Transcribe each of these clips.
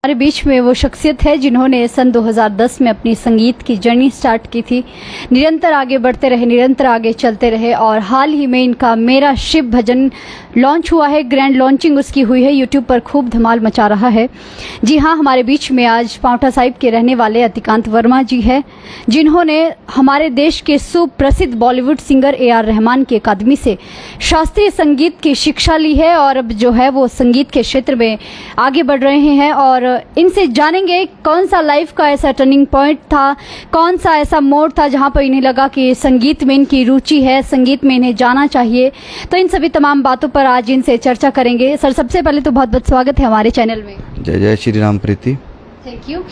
हमारे बीच में वो शख्सियत है जिन्होंने सन 2010 में अपनी संगीत की जर्नी स्टार्ट की थी। निरंतर आगे बढ़ते रहे, निरंतर आगे चलते रहे और हाल ही में इनका मेरा शिव भजन लॉन्च हुआ है। ग्रैंड लॉन्चिंग उसकी हुई है, यूट्यूब पर खूब धमाल मचा रहा है। जी हाँ, हमारे बीच में आज पांवटा साहिब के रहने वाले अतिकांत वर्मा जी है, जिन्होंने हमारे देश के सुप्रसिद्ध बॉलीवुड सिंगर AR रहमान की अकादमी से शास्त्रीय संगीत की शिक्षा ली है और अब जो है वो संगीत के क्षेत्र में आगे बढ़ रहे हैं। और इनसे जानेंगे कौन सा लाइफ का ऐसा टर्निंग पॉइंट था, कौन सा ऐसा मोड़ था जहां पर इन्हें लगा कि संगीत में इनकी रुचि है, संगीत में इन्हें जाना चाहिए। तो इन सभी तमाम बातों पर आज इनसे चर्चा करेंगे। सर, सबसे पहले तो बहुत बहुत स्वागत है हमारे चैनल में। जय जय Shri Ram Preeti. Thank you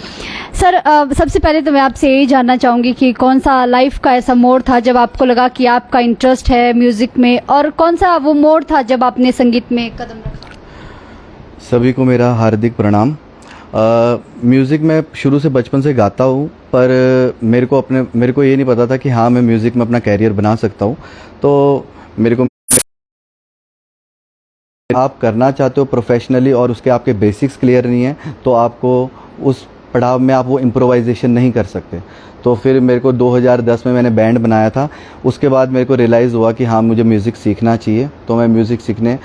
sir. सबसे पहले तो मैं आपसे यही जानना चाहूंगी कि कौन सा लाइफ का ऐसा मोड़ था जब आपको लगा कि आपका इंटरेस्ट है म्यूजिक में, और कौन सा वो मोड़ था जब आपने संगीत में कदम रखा? सभी को मेरा हार्दिक प्रणाम। म्यूज़िक मैं शुरू से बचपन से गाता हूँ, पर मेरे को ये नहीं पता था कि हाँ मैं म्यूज़िक में अपना कैरियर बना सकता हूँ। तो मेरे को आप करना चाहते हो प्रोफेशनली और उसके आपके बेसिक्स क्लियर नहीं है तो आपको उस पड़ाव में आप वो इम्प्रोवाइजेशन नहीं कर सकते। तो फिर मेरे को 2010 में मैंने बैंड बनाया था। उसके बाद मेरे को रियलाइज़ हुआ कि हाँ मुझे म्यूज़िक सीखना चाहिए। तो मैं म्यूज़िक सीखने,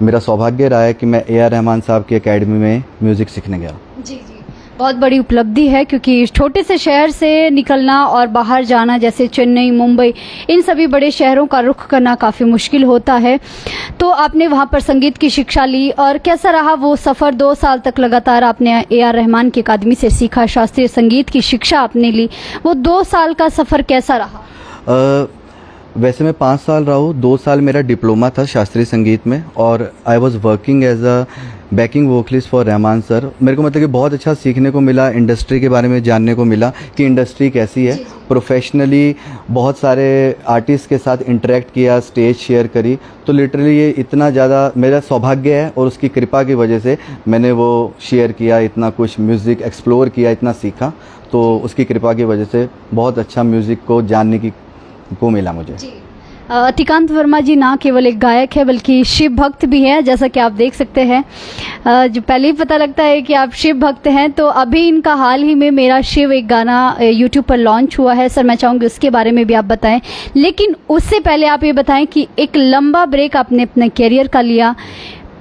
मेरा सौभाग्य रहा है कि मैं AR रहमान साहब की एकेडमी में म्यूज़िक सीखने गया। जी जी, बहुत बड़ी उपलब्धि है, क्योंकि छोटे से शहर से निकलना और बाहर जाना, जैसे चेन्नई, मुंबई, इन सभी बड़े शहरों का रुख करना काफ़ी मुश्किल होता है। तो आपने वहाँ पर संगीत की शिक्षा ली, और कैसा रहा वो सफ़र? 2 साल तक लगातार आपने AR रहमान की अकादमी से सीखा, शास्त्रीय संगीत की शिक्षा आपने ली। वो 2 साल का सफ़र कैसा रहा? वैसे मैं 5 साल रहा हूँ। 2 साल मेरा डिप्लोमा था शास्त्रीय संगीत में और I was working as a backing vocalist for Rahman sir. मेरे को मतलब कि बहुत अच्छा सीखने को मिला, इंडस्ट्री के बारे में जानने को मिला कि इंडस्ट्री कैसी है। प्रोफेशनली बहुत सारे आर्टिस्ट के साथ इंटरेक्ट किया, स्टेज शेयर करी। तो लिटरली ये इतना ज़्यादा मेरा सौभाग्य है और उसकी कृपा की वजह से मैंने वो शेयर किया, इतना कुछ म्यूज़िक एक्सप्लोर किया, इतना सीखा। तो उसकी कृपा की वजह से बहुत अच्छा म्यूज़िक को जानने को मिला मुझे। अतिकांत वर्मा जी ना केवल एक गायक है बल्कि शिव भक्त भी हैं, जैसा कि आप देख सकते हैं। जो पहले ही पता लगता है कि आप शिव भक्त हैं। तो अभी इनका हाल ही में मेरा शिव एक गाना यूट्यूब पर लॉन्च हुआ है। सर, मैं चाहूँगी उसके बारे में भी आप बताएं, लेकिन उससे पहले आप ये बताएं कि एक लंबा ब्रेक आपने अपने कैरियर का लिया।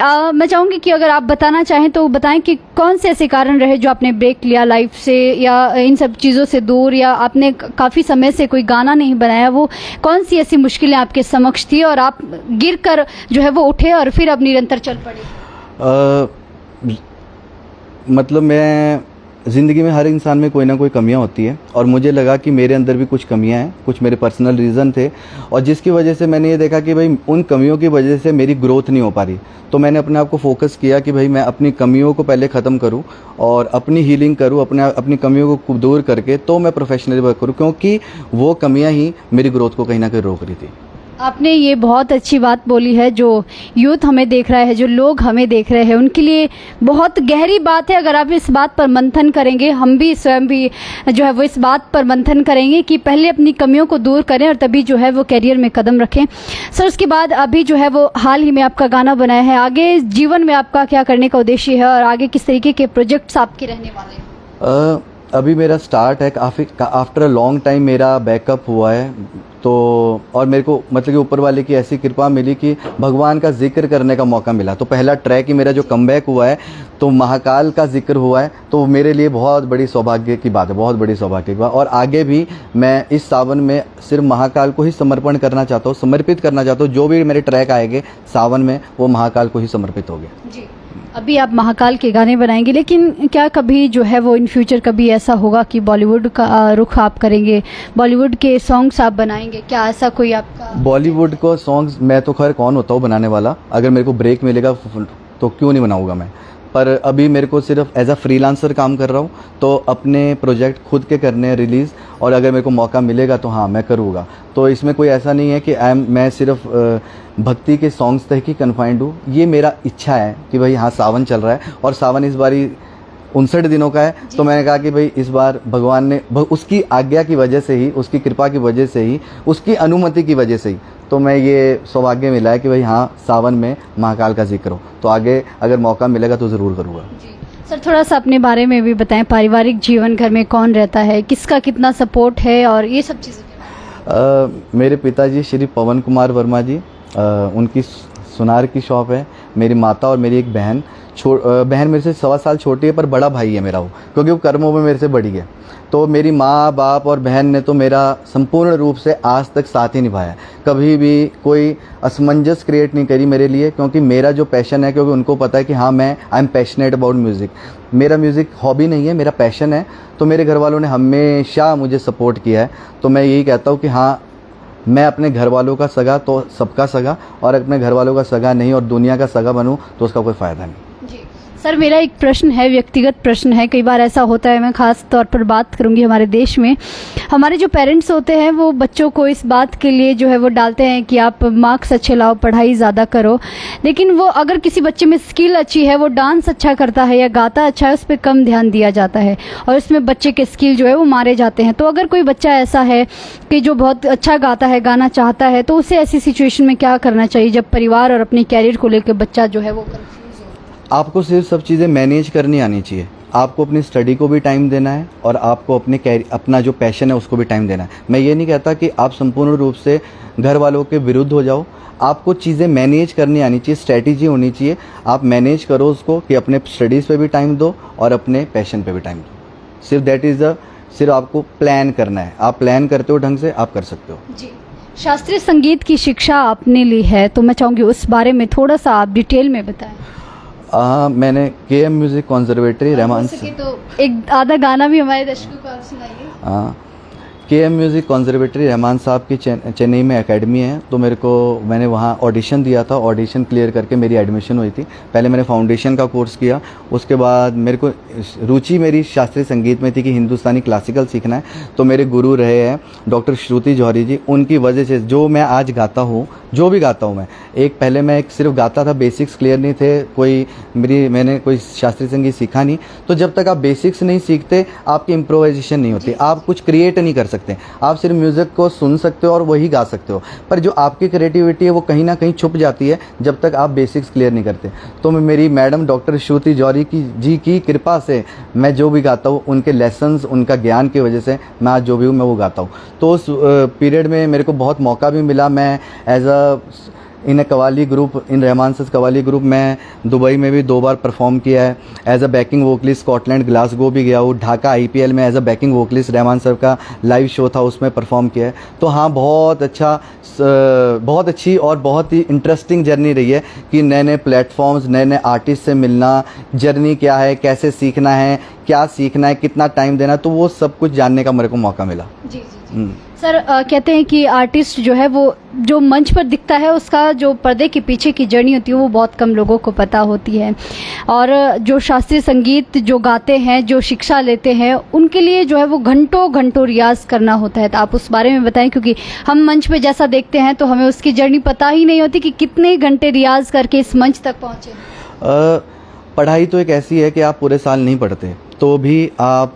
मैं चाहूँगी कि अगर आप बताना चाहें तो बताएं कि कौन से ऐसे कारण रहे जो आपने ब्रेक लिया लाइफ से, या इन सब चीज़ों से दूर, या आपने काफ़ी समय से कोई गाना नहीं बनाया। वो कौन सी ऐसी मुश्किलें आपके समक्ष थी और आप गिर कर जो है वो उठे और फिर अब निरंतर चल पड़े? मतलब मैं ज़िंदगी में हर इंसान में कोई ना कोई कमियां होती है और मुझे लगा कि मेरे अंदर भी कुछ कमियां हैं, कुछ मेरे पर्सनल रीज़न थे और जिसकी वजह से मैंने ये देखा कि भाई उन कमियों की वजह से मेरी ग्रोथ नहीं हो पा रही। तो मैंने अपने आप को फोकस किया कि भाई मैं अपनी कमियों को पहले ख़त्म करूं और अपनी हीलिंग करूं, अपनी कमियों को दूर करके तो मैं प्रोफेशनली वर्क करूं, क्योंकि वो कमियाँ ही मेरी ग्रोथ को कहीं ना कहीं रोक रही थी। आपने ये बहुत अच्छी बात बोली है। जो यूथ हमें देख रहा है, जो लोग हमें देख रहे हैं, उनके लिए बहुत गहरी बात है। अगर आप इस बात पर मंथन करेंगे, हम भी स्वयं भी जो है वो इस बात पर मंथन करेंगे कि पहले अपनी कमियों को दूर करें और तभी जो है वो कैरियर में कदम रखें। सर, उसके बाद अभी जो है वो हाल ही में आपका गाना बनाया है। आगे जीवन में आपका क्या करने का उद्देश्य है और आगे किस तरीके के प्रोजेक्ट्स आपके रहने वाले हैं? अभी मेरा स्टार्ट है, काफ़ी आफ्टर अ लॉन्ग टाइम मेरा बैकअप हुआ है। तो और मेरे को मतलब कि ऊपर वाले की ऐसी कृपा मिली कि भगवान का जिक्र करने का मौका मिला। तो पहला ट्रैक ही मेरा जो कमबैक हुआ है तो महाकाल का जिक्र हुआ है। तो मेरे लिए बहुत बड़ी सौभाग्य की बात है, बहुत बड़ी सौभाग्य की बात। और आगे भी मैं इस सावन में सिर्फ महाकाल को ही समर्पण करना चाहता हूँ, समर्पित करना चाहता हूँ। जो भी मेरे ट्रैक आएंगे सावन में वो महाकाल को ही समर्पित होंगे। जी, अभी आप महाकाल के गाने बनाएंगे, लेकिन क्या कभी जो है वो इन फ्यूचर कभी ऐसा होगा कि बॉलीवुड का रुख आप करेंगे, बॉलीवुड के सॉन्ग्स आप बनाएंगे? क्या ऐसा कोई आपका? बॉलीवुड को सॉन्ग्स मैं तो खैर कौन होता हूँ बनाने वाला, अगर मेरे को ब्रेक मिलेगा तो क्यों नहीं बनाऊंगा मैं। पर अभी मेरे को सिर्फ एज अ फ्रीलांसर काम कर रहा हूँ, तो अपने प्रोजेक्ट खुद के करने हैं रिलीज़, और अगर मेरे को मौका मिलेगा तो हाँ मैं करूँगा। तो इसमें कोई ऐसा नहीं है कि मैं सिर्फ भक्ति के सॉन्ग्स तक ही कन्फाइंड हूँ। ये मेरा इच्छा है कि भाई हाँ सावन चल रहा है और सावन इस बारी 59 दिनों का है। तो मैंने कहा कि भाई इस बार भगवान ने उसकी आज्ञा की वजह से ही, उसकी कृपा की वजह से ही, उसकी अनुमति की वजह से ही तो मैं ये सौभाग्य मिला है कि भाई हाँ सावन में महाकाल का जिक्र हो। तो आगे अगर मौका मिलेगा तो ज़रूर करूँगा। सर थोड़ा सा अपने बारे में भी बताएं, पारिवारिक जीवन, घर में कौन रहता है, किसका कितना सपोर्ट है और ये सब चीज़ें। मेरे पिताजी श्री पवन कुमार वर्मा जी, उनकी सुनार की शॉप है। मेरी माता और मेरी एक बहन, बहन मेरे से 1.25 साल छोटी है, पर बड़ा भाई है मेरा वो, क्योंकि वो कर्मों में मेरे से बड़ी है। तो मेरी माँ बाप और बहन ने तो मेरा संपूर्ण रूप से आज तक साथ ही निभाया। कभी भी कोई असमंजस क्रिएट नहीं करी मेरे लिए, क्योंकि मेरा जो पैशन है, क्योंकि उनको पता है कि हाँ मैं I am passionate about music. मेरा म्यूज़िक हॉबी नहीं है, मेरा पैशन है। तो मेरे घर वालों ने हमेशा मुझे सपोर्ट किया है। तो मैं यही कहता हूँ कि हाँ, मैं अपने घर वालों का सगा तो सबका सगा, और अपने घर वालों का सगा नहीं और दुनिया का सगा बनूं तो उसका कोई फ़ायदा नहीं। सर मेरा एक प्रश्न है, व्यक्तिगत प्रश्न है। कई बार ऐसा होता है, मैं ख़ास तौर पर बात करूंगी हमारे देश में, हमारे जो पेरेंट्स होते हैं वो बच्चों को इस बात के लिए जो है वो डालते हैं कि आप मार्क्स अच्छे लाओ, पढ़ाई ज़्यादा करो। लेकिन वो अगर किसी बच्चे में स्किल अच्छी है, वो डांस अच्छा करता है या गाता अच्छा है, उस पर कम ध्यान दिया जाता है और इसमें बच्चे के स्किल जो है वो मारे जाते हैं। तो अगर कोई बच्चा ऐसा है कि जो बहुत अच्छा गाता है, गाना चाहता है, तो उसे ऐसी सिचुएशन में क्या करना चाहिए जब परिवार और अपने कैरियर को लेकर बच्चा जो है वो आपको सिर्फ सब चीज़ें मैनेज करनी आनी चाहिए। आपको अपनी स्टडी को भी टाइम देना है और आपको अपना जो पैशन है उसको भी टाइम देना है। मैं ये नहीं कहता कि आप संपूर्ण रूप से घर वालों के विरुद्ध हो जाओ। आपको चीज़ें मैनेज करनी आनी चाहिए, स्ट्रैटेजी होनी चाहिए। आप मैनेज करो उसको कि अपने स्टडीज़ पे भी टाइम दो और अपने पैशन पे भी टाइम दो। सिर्फ आपको प्लान करना है। आप प्लान करते हो ढंग से, आप कर सकते हो। जी। शास्त्रीय संगीत की शिक्षा आपने ली है, तो मैं चाहूँगी उस बारे में थोड़ा सा आप डिटेल में बताएं। मैंने KM म्यूज़िक कॉन्जर्वेटरी रहमान से, तो एक आधा गाना भी हमारे दर्शकों को आप सुनाइए। KM म्यूज़िक कॉन्जर्वेटरी रहमान साहब की चेन्नई में एकेडमी है। तो मैंने वहाँ ऑडिशन दिया था। ऑडिशन क्लियर करके मेरी एडमिशन हुई थी। पहले मैंने फाउंडेशन का कोर्स किया, उसके बाद मेरे को रुचि मेरी शास्त्रीय संगीत में थी कि हिंदुस्तानी क्लासिकल सीखना है। तो मेरे गुरु रहे हैं डॉक्टर श्रुति जौहरी जी। उनकी वजह से जो मैं आज गाता हूँ, जो भी गाता हूँ मैं, पहले मैं सिर्फ गाता था, बेसिक्स क्लियर नहीं थे, मैंने कोई शास्त्रीय संगीत सीखा नहीं। तो जब तक आप बेसिक्स नहीं सीखते, आपकी इम्प्रोवाइजेशन नहीं होती, आप कुछ क्रिएट नहीं कर सकते। आप सिर्फ म्यूज़िक को सुन सकते हो और वही गा सकते हो, पर जो आपकी क्रिएटिविटी है वो कहीं ना कहीं छुप जाती है जब तक आप बेसिक्स क्लियर नहीं करते। तो मेरी मैडम डॉक्टर श्रुति जौहरी जी की कृपा से मैं जो भी गाता हूँ, उनके लेसन्स, उनका ज्ञान की वजह से मैं आज जो भी हूँ मैं वो गाता हूँ। तो उस पीरियड में मेरे को बहुत मौका भी मिला। मैं as a in qawwali group, in Rahman सस कवाली ग्रुप में दुबई में भी 2 बार परफॉर्म किया है। As a backing vocalist Scotland Glasgow भी गया हूँ। ढाका IPL में as a backing vocalist Rahman sir का लाइव शो था, उसमें परफॉर्म किया है। तो हाँ, बहुत अच्छी और बहुत ही इंटरेस्टिंग जर्नी रही है कि नए नए प्लेटफॉर्म्स, नए नए आर्टिस्ट से मिलना, जर्नी क्या है, कैसे सीखना है, क्या सीखना है, कितना टाइम देना, तो वो सब कुछ जानने का मेरे को मौका मिला। जी। सर कहते हैं कि आर्टिस्ट जो है वो जो मंच पर दिखता है, उसका जो पर्दे के पीछे की जर्नी होती है वो बहुत कम लोगों को पता होती है। और जो शास्त्रीय संगीत जो गाते हैं, जो शिक्षा लेते हैं, उनके लिए जो है वो घंटों घंटों रियाज करना होता है। तो आप उस बारे में बताएं, क्योंकि हम मंच पे जैसा देखते हैं तो हमें उसकी जर्नी पता ही नहीं होती कि कितने घंटे रियाज करके इस मंच तक पहुँचे। पढ़ाई तो एक ऐसी है कि आप पूरे साल नहीं पढ़ते, तो भी आप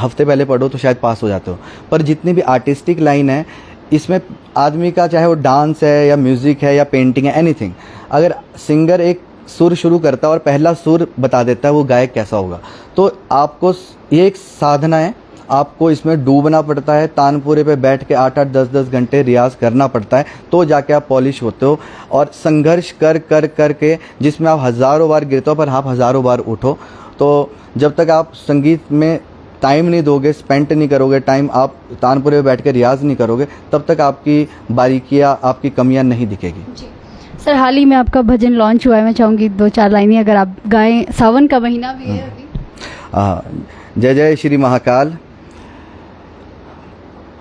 हफ्ते पहले पढ़ो तो शायद पास हो जाते हो। पर जितनी भी आर्टिस्टिक लाइन है, इसमें आदमी का, चाहे वो डांस है या म्यूज़िक है या पेंटिंग है, एनीथिंग, अगर सिंगर एक सुर शुरू करता है और पहला सुर बता देता है, वो गायक कैसा होगा। तो आपको ये एक साधना है, आपको इसमें डूबना पड़ता है। तानपुरे पे बैठ के 8-8, 10-10 घंटे रियाज करना पड़ता है, तो जाके आप पॉलिश होते हो। और संघर्ष कर के, जिसमें आप हज़ारों बार गिरते हो पर आप हज़ारों बार उठो। तो जब तक आप संगीत में टाइम नहीं दोगे, स्पेंड नहीं करोगे टाइम, आप तानपुरे पे बैठ के रियाज नहीं करोगे, तब तक आपकी बारीकियाँ, आपकी कमियाँ नहीं दिखेगी। सर हाल ही में आपका भजन लॉन्च हुआ है, मैं चाहूँगी 2-4 लाइनें अगर आप गाएं। सावन का महीना भी है अभी। जय जय श्री महाकाल।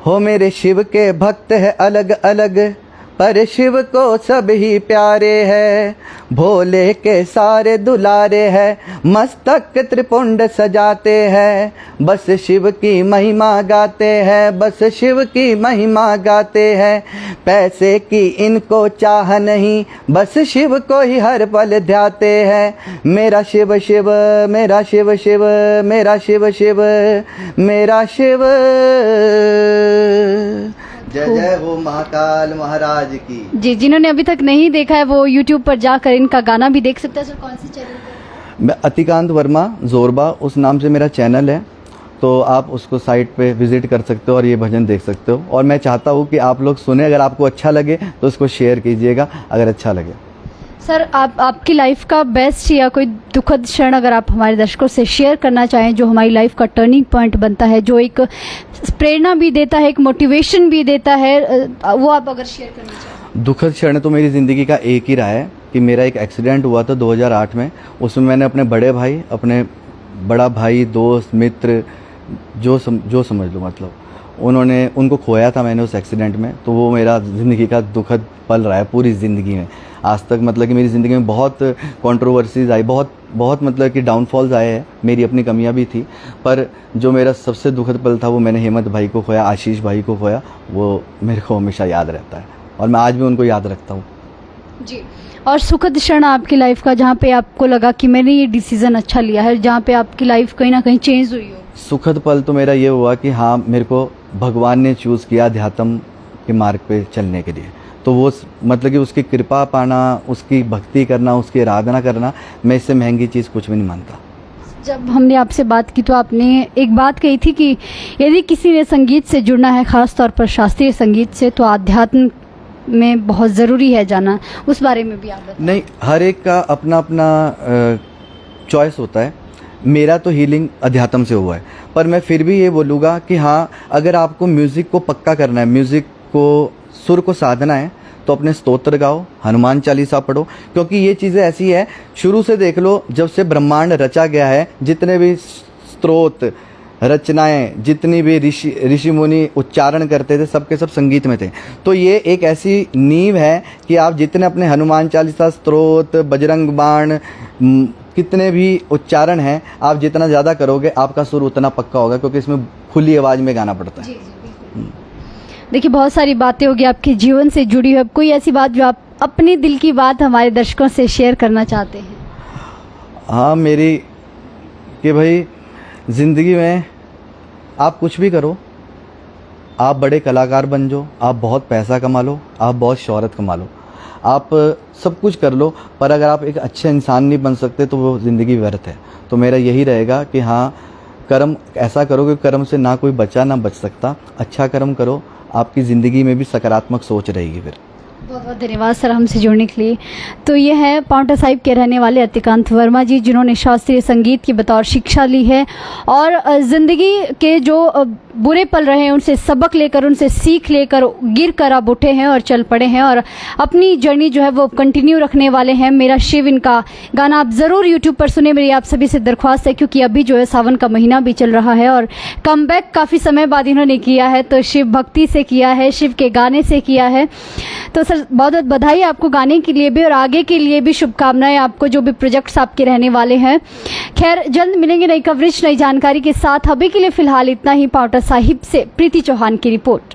हो मेरे शिव के भक्त है अलग अलग, पर शिव को सब ही प्यारे है। भोले के सारे दुलारे हैं, मस्तक त्रिपुंड सजाते हैं। बस शिव की महिमा गाते हैं, बस शिव की महिमा गाते हैं। पैसे की इनको चाह नहीं, बस शिव को ही हर पल ध्याते हैं। मेरा शिव शिव, मेरा शिव शिव, मेरा शिव शिव, मेरा शिव। जय जय हो महाकाल महाराज की। जी, जिन्होंने अभी तक नहीं देखा है वो YouTube पर जाकर इनका गाना भी देख सकते हैं। सर कौन से चैनल मैं अतिकांत वर्मा जोरबा उस नाम से मेरा चैनल है, तो आप उसको साइट पे विज़िट कर सकते हो और ये भजन देख सकते हो। और मैं चाहता हूँ कि आप लोग सुने, अगर आपको अच्छा लगे तो उसको शेयर कीजिएगा अगर अच्छा लगे। सर, आपकी लाइफ का बेस्ट या कोई दुखद क्षण अगर आप हमारे दर्शकों से शेयर करना चाहें, जो हमारी लाइफ का टर्निंग पॉइंट बनता है, जो एक प्रेरणा भी देता है, एक मोटिवेशन भी देता है, वो आप अगर शेयर करना चाहें। दुखद क्षण तो मेरी ज़िंदगी का एक ही रहा है कि मेरा एक एक्सीडेंट हुआ था 2008 में। उसमें मैंने अपने बड़े भाई, अपने बड़ा भाई, दोस्त, मित्र, जो समझ लो, मतलब उनको खोया था मैंने उस एक्सीडेंट में। तो वो मेरा ज़िंदगी का दुखद पल रहा है पूरी ज़िंदगी में आज तक। मतलब कि मेरी ज़िंदगी में बहुत कंट्रोवर्सीज आई, बहुत मतलब कि डाउनफॉल्स आए हैं, मेरी अपनी कमियां भी थी। पर जो मेरा सबसे दुखद पल था वो मैंने हेमंत भाई को खोया, आशीष भाई को खोया। वो मेरे को हमेशा याद रहता है और मैं आज भी उनको याद रखता हूँ जी। और सुखद क्षण आपकी लाइफ का जहाँ पे आपको लगा कि मैंने ये डिसीज़न अच्छा लिया है, जहाँ पे आपकी लाइफ कहीं ना कहीं चेंज हुई हो? सुखद पल तो मेरा ये हुआ कि हाँ, मेरे को भगवान ने चूज़ किया अध्यात्म के मार्ग पे चलने के लिए। तो वो मतलब कि उसकी कृपा पाना, उसकी भक्ति करना, उसकी आराधना करना, मैं इससे महंगी चीज़ कुछ भी नहीं मानता। जब हमने आपसे बात की तो आपने एक बात कही थी कि यदि किसी ने संगीत से जुड़ना है, ख़ास तौर पर शास्त्रीय संगीत से, तो आध्यात्म में बहुत ज़रूरी है जाना। उस बारे में भी आप बताएं। नहीं, हर एक का अपना अपना चॉइस होता है। मेरा तो हीलिंग अध्यात्म से हुआ है, पर मैं फिर भी ये बोलूँगा कि हाँ, अगर आपको म्यूज़िक को पक्का करना है, म्यूज़िक को, सुर को साधना है, तो अपने स्तोत्र गाओ, हनुमान चालीसा पढ़ो। क्योंकि ये चीज़ें ऐसी है, शुरू से देख लो, जब से ब्रह्मांड रचा गया है, जितने भी स्त्रोत, रचनाएं, जितनी भी ऋषि मुनि उच्चारण करते थे, सबके सब संगीत में थे। तो ये एक ऐसी नींव है कि आप जितने अपने हनुमान चालीसा, स्तोत्र, बजरंग बाण, कितने भी उच्चारण हैं, आप जितना ज़्यादा करोगे आपका सुर उतना पक्का होगा, क्योंकि इसमें खुली आवाज़ में गाना पड़ता है। देखिए, बहुत सारी बातें होगी आपके जीवन से जुड़ी हुई। अब कोई ऐसी बात जो आप अपने दिल की बात हमारे दर्शकों से शेयर करना चाहते हैं? हाँ, मेरी कि भाई ज़िंदगी में आप कुछ भी करो, आप बड़े कलाकार बन जाओ, आप बहुत पैसा कमा लो, आप बहुत शोहरत कमा लो, आप सब कुछ कर लो, पर अगर आप एक अच्छे इंसान नहीं बन सकते तो वो ज़िंदगी व्यर्थ है। तो मेरा यही रहेगा कि हाँ, कर्म ऐसा करो कि कर्म से ना कोई बचा ना बच सकता। अच्छा कर्म करो, आपकी ज़िंदगी में भी सकारात्मक सोच रहेगी फिर। बहुत बहुत धन्यवाद सर हमसे जुड़ने के लिए। तो ये है पांवटा साहिब के रहने वाले अतिकांत वर्मा जी, जिन्होंने शास्त्रीय संगीत की बतौर शिक्षा ली है और ज़िंदगी के जो बुरे पल रहे हैं उनसे सबक लेकर, उनसे सीख लेकर गिर कर अब उठे हैं और चल पड़े हैं और अपनी जर्नी जो है वो कंटिन्यू रखने वाले हैं। मेरा शिव, इनका गाना आप ज़रूर यूट्यूब पर सुने, मेरी आप सभी से दरख्वास्त है, क्योंकि अभी जो है सावन का महीना भी चल रहा है और कमबैक काफ़ी समय बाद इन्होंने किया है। तो शिव भक्ति से किया है, शिव के गाने से किया है। तो सर, बहुत बहुत बधाई आपको गाने के लिए भी और आगे के लिए भी शुभकामनाएं आपको, जो भी प्रोजेक्ट्स आपके रहने वाले हैं। खैर, जल्द मिलेंगे नई कवरेज, नई जानकारी के साथ। अभी के लिए फिलहाल इतना ही। पांवटा साहिब से प्रीति चौहान की रिपोर्ट।